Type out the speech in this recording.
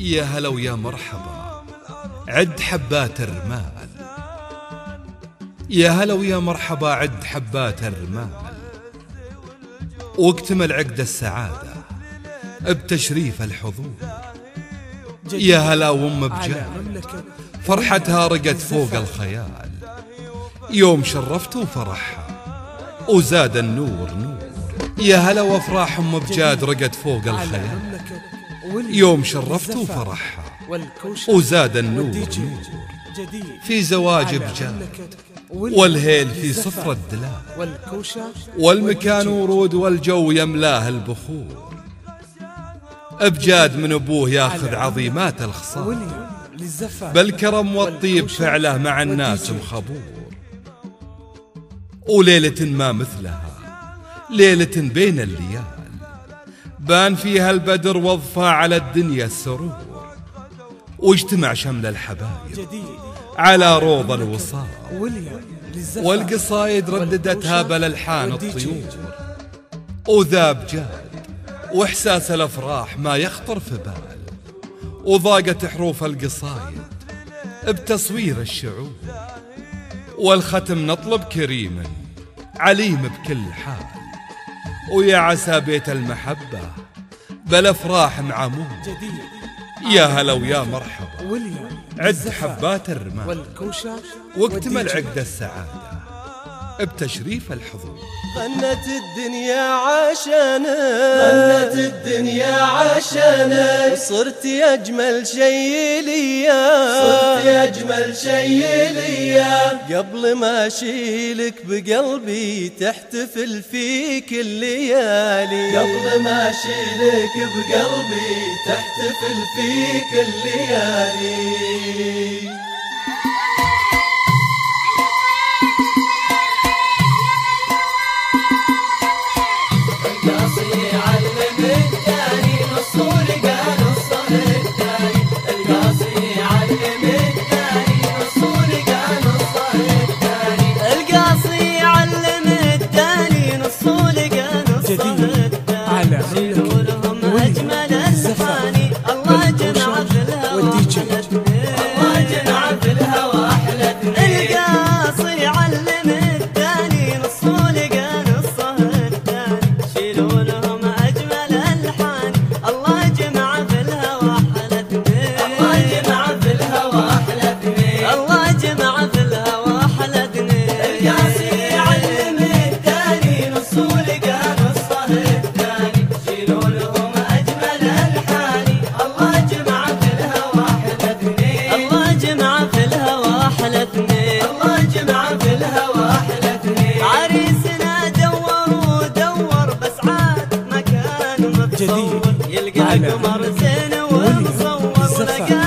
يا هلا ويا مرحبا عد حبات الرمال، يا هلا ويا مرحبا عد حبات الرمال، واكتمل عقد السعادة بتشريف الحضور. يا هلا وام بجال فرحتها رقت فوق الخيال، يوم شرفت وفرحها وزاد النور نور. يا هلا وافراح ام بجاد رقت فوق الخيال، يوم شرفت وفرحها وزاد النور نور. في زواج بجاد والهيل في صفر الدلال، والمكان ورود والجو يملاه البخور. بجاد من ابوه ياخذ عظيمات الخصال، بالكرم والطيب فعله مع الناس مخبور. وليلة ما مثلها ليلة بين الليال، بان فيها البدر واضفى على الدنيا السرور. واجتمع شمل الحبايب على روض الوصال، والقصايد رددتها بالالحان الطيور. وذاب جاد واحساس الافراح ما يخطر في بال، وضاقت حروف القصايد بتصوير الشعور. والختم نطلب كريما عليم بكل حال، ويا عسى بيت المحبة بالافراح معمود. يا هلا ويا مرحبا عد حبات الرمال، واكتمل عقد السعادة بتشريف الحضور. غنت الدنيا عشانك، غنت الدنيا عشانك، صرت أجمل شي ليا، صرت أجمل شي ليا. قبل ما أشيلك بقلبي تحتفل فيك الليالي، قبل ما أشيلك بقلبي تحتفل فيك الليالي. يلقى القمر زين ومصور لقى